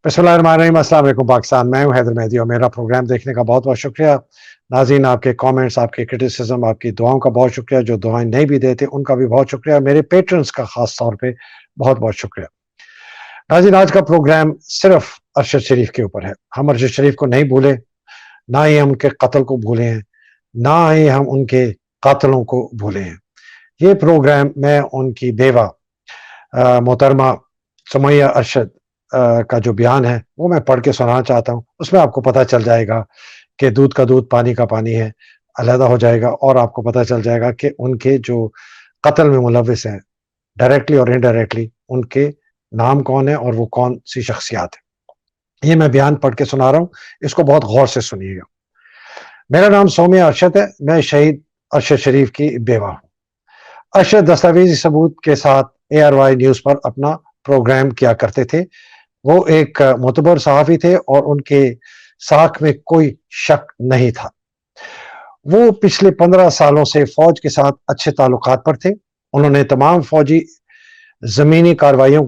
बिस्मिल्लाहिर्रहमानिर्रहीम। अस्सलाम वालेकुम पाकिस्तान। मैं हूं हैदर मेहदी और मेरा प्रोग्राम देखने का बहुत बहुत शुक्रिया। नाज़रीन, आपके कमेंट्स, आपके क्रिटिसिज्म, आपकी दुआओं का बहुत शुक्रिया। जो दुआएं नहीं भी देते उनका भी बहुत शुक्रिया। मेरे पेट्रन्स का खास तौर पे बहुत बहुत शुक्रिया। नाज़रीन, आज का प्रोग्राम सिर्फ अरशद शरीफ के ऊपर है। हम अरशद शरीफ को नहीं भूले, ना ही हम उनके कत्ल को भूले हैं, ना ही हम उनके कातलों को भूले हैं। ये प्रोग्राम मैं उनकी बेवा मोहतरमा सुमैया अरशद का जो बयान है वो मैं पढ़ के सुनाना चाहता हूँ। उसमें आपको पता चल जाएगा कि दूध का दूध पानी का पानी है, अलहदा हो जाएगा। और आपको पता चल जाएगा कि उनके जो कत्ल में मुलविस हैं, डायरेक्टली और इनडायरेक्टली, उनके नाम कौन है और वो कौन सी शख्सियात है। ये मैं बयान पढ़ के सुना रहा हूँ, इसको बहुत गौर से सुनिएगा। मेरा नाम सौम्या अरशद है। मैं शहीद अरशद शरीफ की बेवा हूँ। अरशद दस्तावेजी सबूत के साथ ARY न्यूज़ पर अपना प्रोग्राम किया करते थे। वो एक मोतबर सहाफ़ी थे और उनके साख में कोई शक नहीं था। वो पिछले 15 सालों से फ़ौज के साथ अच्छे ताल्लुकात पर थे। उन्होंने तमाम फ़ौजी ज़मीनी कार्रवाइयों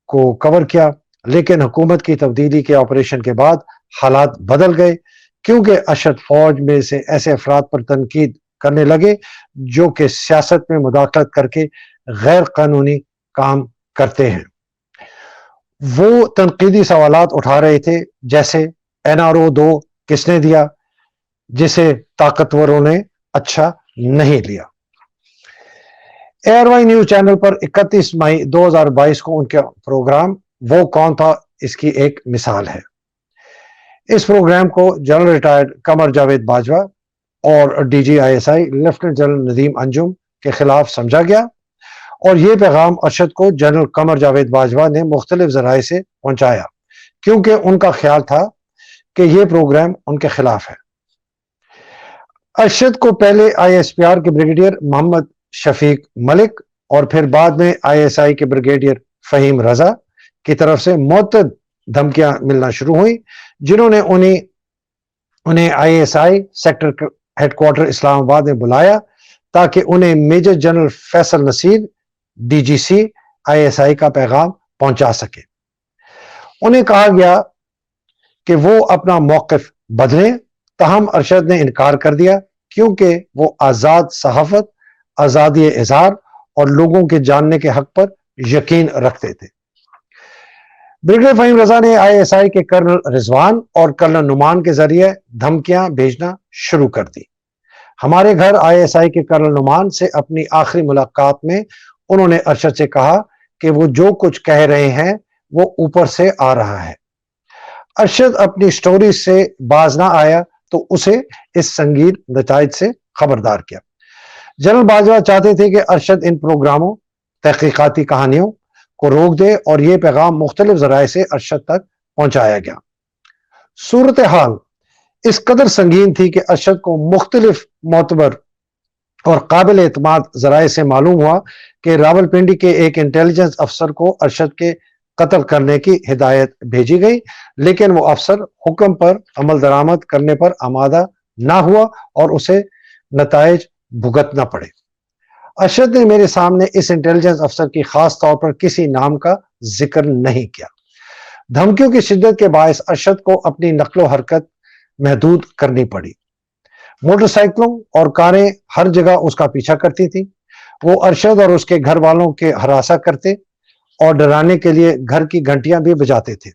को कवर किया, लेकिन हुकूमत की तब्दीली के ऑपरेशन के बाद हालात बदल गए, क्योंकि अरशद फ़ौज में से ऐसे अफराद पर तनकीद करने लगे जो कि सियासत में मुदाखलत करके गैर कानूनी काम करते हैं। वो तनकीदी सवालात उठा रहे थे, जैसे NRO 2 किसने दिया, जिसे ताकतवरों ने अच्छा नहीं लिया। ARY न्यूज़ चैनल पर 31 मई 2022 को उनका प्रोग्राम वो कौन था, इसकी एक मिसाल है। इस प्रोग्राम को जनरल रिटायर्ड कमर जावेद बाजवा और DGISI lieutenant general Nadeem Anjum के खिलाफ समझा गया, और ये पैगाम अरशद को जनरल कमर जावेद बाजवा ने मुख्तलिफ जराए से पहुंचाया, क्योंकि उनका ख्याल था कि ये प्रोग्राम उनके खिलाफ है। अरशद को पहले ISPR के ब्रिगेडियर मोहम्मद शफीक मलिक और फिर बाद में ISI के ब्रिगेडियर फहीम रजा की तरफ से मुतअद्दिद धमकियां मिलना शुरू हुई, जिन्होंने उन्हें ISI सेक्टर हेडक्वार्टर इस्लामाबाद में बुलाया ताकि उन्हें major general Faisal Naseer DGC ISI का पैगाम पहुंचा सके। उन्हें कहा गया कि वो अपना मौक़िफ़ बदलें, ताहम अरशद ने इनकार कर दिया, क्योंकि वो आज़ाद सहाफ़त, आज़ादी इज़हार और लोगों के जानने के हक पर यकीन रखते थे। ब्रिगेडियर फहीम रजा ने ISI के कर्नल रिजवान और कर्नल नुमान के जरिए धमकियां भेजना शुरू कर दी। हमारे घर ISI के कर्नल नुमान से अपनी आखिरी मुलाकात में उन्होंने अरशद से कहा कि वो जो कुछ कह रहे हैं वो ऊपर से आ रहा है। अरशद अपनी स्टोरी से बाज ना आया तो उसे इस संगीन नताइज से खबरदार किया। जनरल बाजवा चाहते थे कि अरशद इन प्रोग्रामों, तहकीकाती कहानियों को रोक दे, और ये पैगाम मुख्तलिफ जराए से अरशद तक पहुंचाया गया। सूरत हाल इस कदर संगीन थी कि अरशद को मुख्तलिफ मोतबर और काबिल एतमाद जराए से मालूम हुआ कि रावलपिंडी के एक इंटेलिजेंस अफसर को अरशद के कत्ल करने की हिदायत भेजी गई, लेकिन वो अफसर हुक्म पर अमल दरामद करने पर आमादा ना हुआ और उसे नताइज भुगतना पड़े। अरशद ने मेरे सामने इस इंटेलिजेंस अफसर की खास तौर पर किसी नाम का जिक्र नहीं किया। धमकियों की शिद्दत के बायस अरशद को अपनी नकलो हरकत महदूद करनी पड़ी। मोटरसाइकिलों और कारें हर जगह उसका पीछा करती थी। वो अरशद और उसके घर वालों के हरासा करते और डराने के लिए घर की घंटियां भी बजाते थे।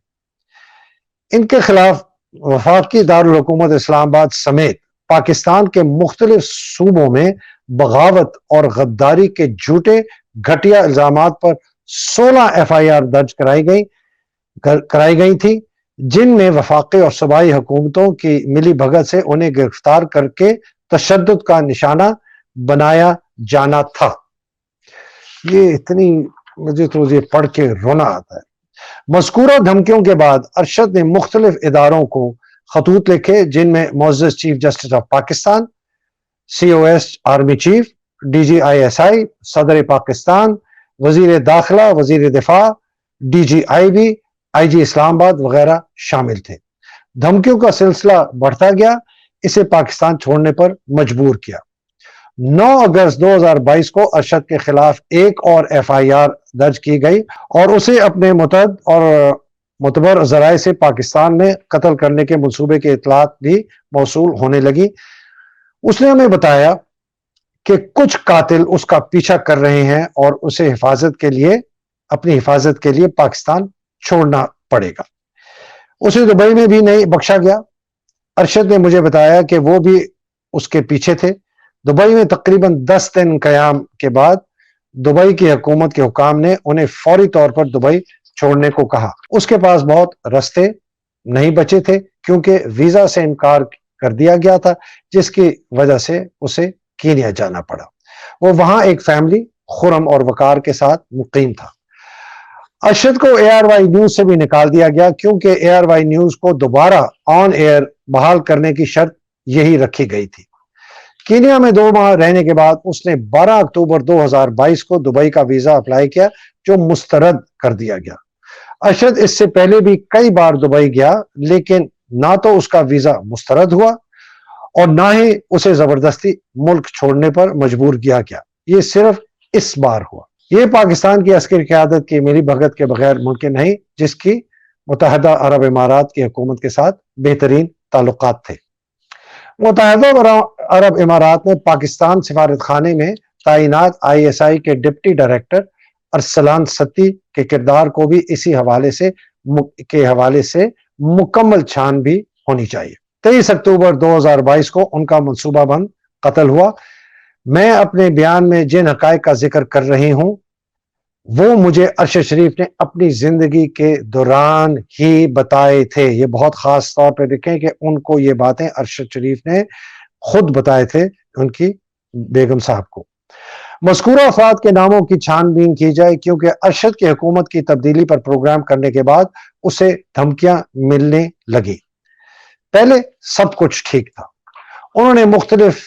इनके खिलाफ वफाकी दारुल हुकूमत इस्लामाबाद समेत पाकिस्तान के मुख्तलिफ सूबों में बगावत और गद्दारी के झूठे घटिया इल्जामात पर 16 FIR दर्ज कराई गई थी, जिनमें वफाकी और सूबाई हुकूमतों की मिली भगत से उन्हें गिरफ्तार करके तशद्दुद का निशाना बनाया जाना था। मुझे तो ये पढ़ के रोना आता है। मज़कूरा धमकियों के बाद अरशद ने मुख्तलिफ इदारों को खतूत लिखे, जिनमें मुअज़्ज़ज़ chief justice of Pakistan, COS army chief, DGISI, सदर पाकिस्तान, वजीर दाखिला, वजीर दिफा, DGIB, IG इस्लामाबाद वगैरह शामिल थे। धमकियों का सिलसिला बढ़ता गया, इसे पाकिस्तान छोड़ने पर मजबूर किया। 9 अगस्त 2022 को अरशद के खिलाफ एक और FIR दर्ज की गई और उसे अपने मुतअद्दिद और معتبر ذرائع سے پاکستان میں قتل کرنے کے منصوبے کی اطلاعات بھی موصول ہونے لگی۔ اس نے ہمیں بتایا کہ کچھ قاتل اس کا پیچھا کر رہے ہیں اور اسے اپنی حفاظت کے لیے پاکستان چھوڑنا پڑے گا۔ اسے دبئی میں بھی نہیں بخشا گیا۔ ارشد نے مجھے بتایا کہ وہ بھی اس کے پیچھے تھے۔ دبئی میں تقریباً 10 دن قیام کے بعد دبئی کی حکومت کے حکام نے انہیں فوری طور پر دبئی چھوڑنے کو کہا۔ اس کے پاس بہت رستے نہیں بچے تھے کیونکہ ویزا سے انکار کر دیا گیا تھا، جس کی وجہ سے اسے کینیا جانا پڑا۔ وہ وہاں ایک فیملی خرم اور وقار کے ساتھ مقیم تھا۔ ارشد کو اے آر وائی نیوز سے بھی نکال دیا گیا کیونکہ اے آر وائی نیوز کو دوبارہ آن ایئر بحال کرنے کی شرط یہی رکھی گئی تھی۔ کینیا میں 2 ماہ رہنے کے بعد اس نے 12 اکتوبر 2022 کو دبئی کا ویزا اپلائی کیا جو مسترد کر دیا گیا۔ ارشد اس سے پہلے بھی کئی بار دبئی گیا لیکن نہ تو اس کا ویزا مسترد ہوا اور نہ ہی اسے زبردستی ملک چھوڑنے پر مجبور کیا گیا۔ یہ صرف اس بار ہوا۔ یہ پاکستان کی عسکری قیادت کی ملی بھگت کے بغیر ممکن نہیں، جس کی متحدہ عرب امارات کی حکومت کے ساتھ بہترین تعلقات تھے۔ متحدہ عرب امارات نے پاکستان سفارت خانے میں تعینات آئی ایس آئی کے ڈپٹی ڈائریکٹر ارسلان ستی کے کردار کو بھی اسی حوالے سے مکمل چھان بھی ہونی چاہیے۔ 23 اکتوبر 2022 کو ان کا منصوبہ بند قتل ہوا۔ میں اپنے بیان میں جن حقائق کا ذکر کر رہی ہوں وہ مجھے ارشد شریف نے اپنی زندگی کے دوران ہی بتائے تھے۔ یہ بہت خاص طور پہ دیکھیں کہ ان کو یہ باتیں ارشد شریف نے خود بتائے تھے ان کی بیگم صاحب کو۔ مذکورہ افراد کے ناموں کی چھان بین کی جائے کیونکہ ارشد کی حکومت کی تبدیلی پر پروگرام کرنے کے بعد اسے دھمکیاں ملنے لگی۔ پہلے سب کچھ ٹھیک تھا۔ انہوں نے مختلف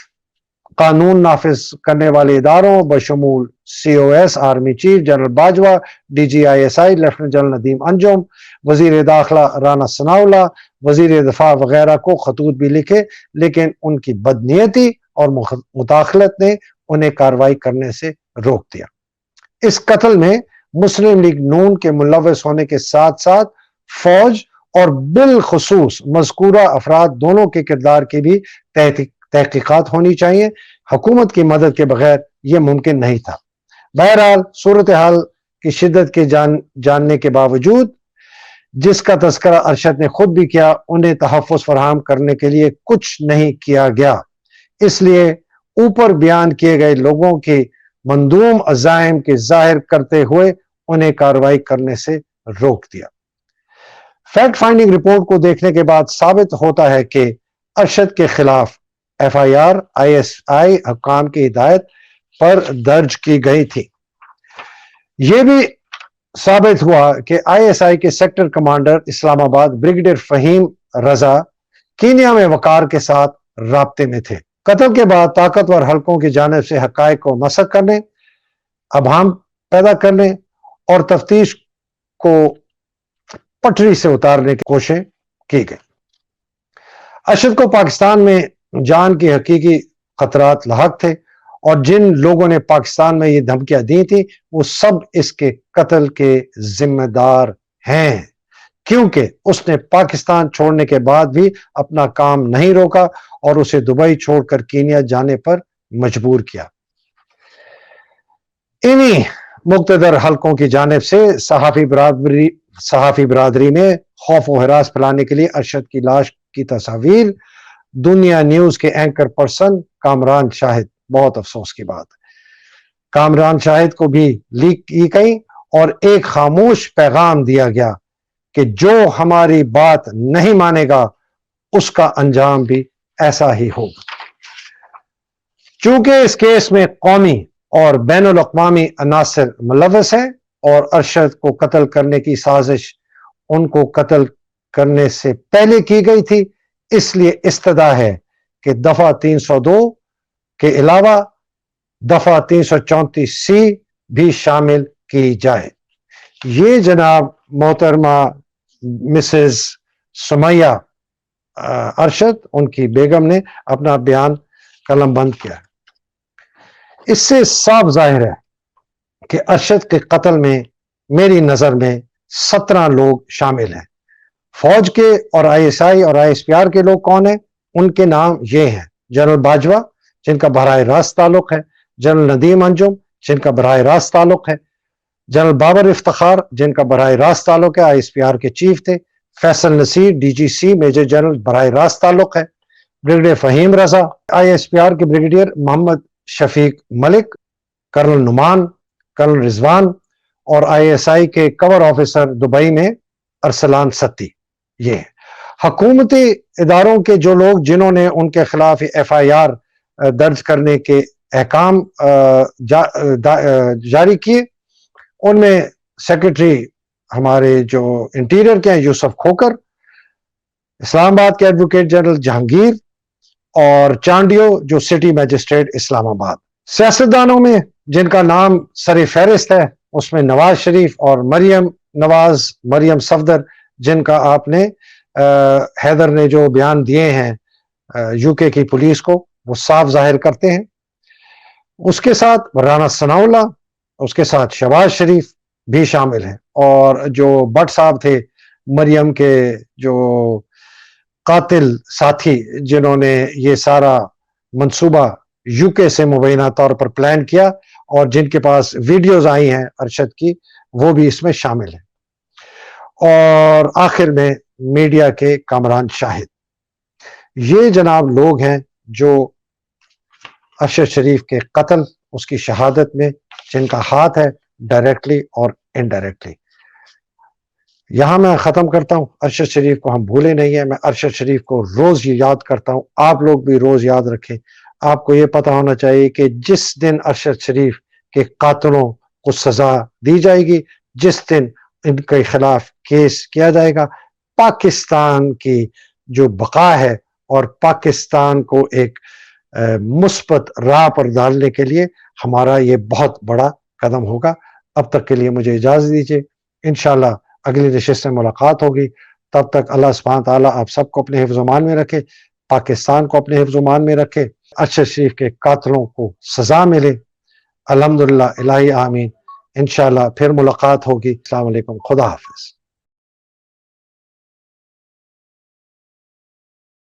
قانون نافذ کرنے والے اداروں بشمول C O S, army chief general Bajwa, D G I S I lieutenant general Nadeem Anjum, وزیر داخلہ رانا ثناءاللہ، وزیر دفاع وغیرہ کو خطوط بھی لکھے، لیکن ان کی بدنیتی اور مداخلت نے انہیں کارروائی کرنے سے روک دیا۔ اس قتل میں مسلم لیگ نون کے ملوث ہونے کے ساتھ ساتھ فوج اور بالخصوص مذکورہ افراد دونوں کے کردار کی بھی تحقیقات ہونی چاہیے۔ حکومت کی مدد کے بغیر یہ ممکن نہیں تھا۔ بہرحال صورتحال کی شدت کے جاننے کے باوجود، جس کا تذکرہ ارشد نے خود بھی کیا، انہیں تحفظ فراہم کرنے کے لیے کچھ نہیں کیا گیا۔ اس لیے اوپر بیان کیے گئے لوگوں کی مندوم عزائم کے ظاہر کرتے ہوئے انہیں کارروائی کرنے سے روک دیا۔ فیکٹ فائنڈنگ رپورٹ کو دیکھنے کے بعد ثابت ہوتا ہے کہ ارشد کے خلاف F I R I S I حکام کی ہدایت پر درج کی گئی تھی۔ یہ بھی ثابت ہوا کہ آئی ایس آئی کے سیکٹر کمانڈر اسلام آباد بریگیڈیئر فہیم رضا کینیا میں وقار کے ساتھ رابطے میں تھے۔ قتل کے بعد طاقتور حلقوں کی جانب سے حقائق کو مسخ کرنے، ابہام پیدا کرنے اور تفتیش کو پٹری سے اتارنے کی کوششیں کی گئی۔ ارشد کو پاکستان میں جان کی حقیقی خطرات لاحق تھے اور جن لوگوں نے پاکستان میں یہ دھمکیاں دی تھیں وہ سب اس کے قتل کے ذمہ دار ہیں، کیونکہ اس نے پاکستان چھوڑنے کے بعد بھی اپنا کام نہیں روکا اور اسے دبئی چھوڑ کر کینیا جانے پر مجبور کیا۔ انہی مقتدر حلقوں کی جانب سے صحافی برادری میں خوف و ہراس پھیلانے کے لیے ارشد کی لاش کی تصاویر دنیا نیوز کے اینکر پرسن کامران شاہد، بہت افسوس کی بات، کامران شاہد کو بھی لیک کی گئی اور ایک خاموش پیغام دیا گیا کہ جو ہماری بات نہیں مانے گا اس کا انجام بھی ایسا ہی ہوگا۔ چونکہ اس کیس میں قومی اور بین الاقوامی عناصر ملوث ہیں اور ارشد کو قتل کرنے کی سازش ان کو قتل کرنے سے پہلے کی گئی تھی، اس لیے استدعا ہے کہ دفعہ 302 کے علاوہ دفعہ 334C بھی شامل کی جائے۔ یہ جناب محترمہ مسز سمیہ ارشد، ان کی بیگم نے اپنا بیان قلم بند کیا۔ اس سے صاف ظاہر ہے کہ ارشد کے قتل میں میری نظر میں 17 लोग शामिल हैं। फौज के और ISI और ISPR के लोग कौन हैं? उनके नाम ये हैं: जनरल बाजवा, जिनका बराह रास्त ताल्लुक है; जनरल नदीम अंजुम, जिनका बराह रास्त ताल्लुक है; जनरल बाबर इफ्तिखार, जिनका बराह रास्त ताल्लुक है, ISPR के चीफ थे; Faisal Naseer, DGC major general, बराह रास्त ताल्लुक है; ब्रिगेडियर फहीम रजा, ISPR के brigadier Mohammad Shafiq Malik, colonel Noman, colonel Rizwan, और ISI के कवर ऑफिसर दुबई में अरसलान सत्ती। ये हुकूमती इदारों के जो लोग जिन्होंने उनके खिलाफ FIR दर्ज करने के अहकाम जारी किए, उनमें सेक्रेटरी हमारे जो इंटीरियर के हैं यूसुफ खोकर, इस्लामाबाद के एडवोकेट जनरल जहांगीर, और चांडियो जो सिटी मैजिस्ट्रेट इस्लामाबाद। सियासतदानों में जिनका नाम सर फहरिस्त है उसमें नवाज शरीफ और मरियम सफदर, जिनका आपने हैदर ने जो बयान दिए हैं UK की पुलिस को, वो साफ जाहिर करते हैं। उसके साथ राना सनाउल्लाह, उसके साथ शहबाज शरीफ भी शामिल हैं, और जो भट्ट साहब थे मरियम के जो कातिल साथी, जिन्होंने ये सारा मंसूबा UK से मुबैना तौर पर प्लान किया और जिनके पास वीडियोज आई हैं अरशद की, वो भी इसमें शामिल हैं। और आखिर में मीडिया के कामरान शाहिद। ये जनाब लोग हैं जो अरशद शरीफ के कत्ल, उसकी शहादत में जिनका हाथ है डायरेक्टली और इनडायरेक्टली। यहां मैं खत्म करता हूं। अरशद शरीफ को हम भूले नहीं है। मैं अरशद शरीफ को रोज याद करता हूं, आप लोग भी रोज याद रखें। आपको ये पता होना चाहिए कि जिस दिन अरशद शरीफ के कातिलों को सजा दी जाएगी, जिस दिन इनके खिलाफ केस किया जाएगा, पाकिस्तान की जो बका है और पाकिस्तान को एक मुस्बत राह पर डालने के लिए हमारा ये बहुत बड़ा कदम होगा। अब तक के लिए मुझे इजाजत दीजिए। इंशाल्लाह अगली नशिस्त में मुलाकात होगी। तब तक अल्लाह सुब्हान तआला आप सबको अपने हिफ्ज़-ओ-मान में रखे, पाकिस्तान को अपने हिफ्ज़-ओ-मान में रखे, अरशद शरीफ के कातिलों को सजा मिले। अल्हम्दुलिल्लाह, इलाही आमीन। इंशाल्लाह फिर मुलाकात होगी। अस्सलाम वालेकुम, खुदा हाफिज।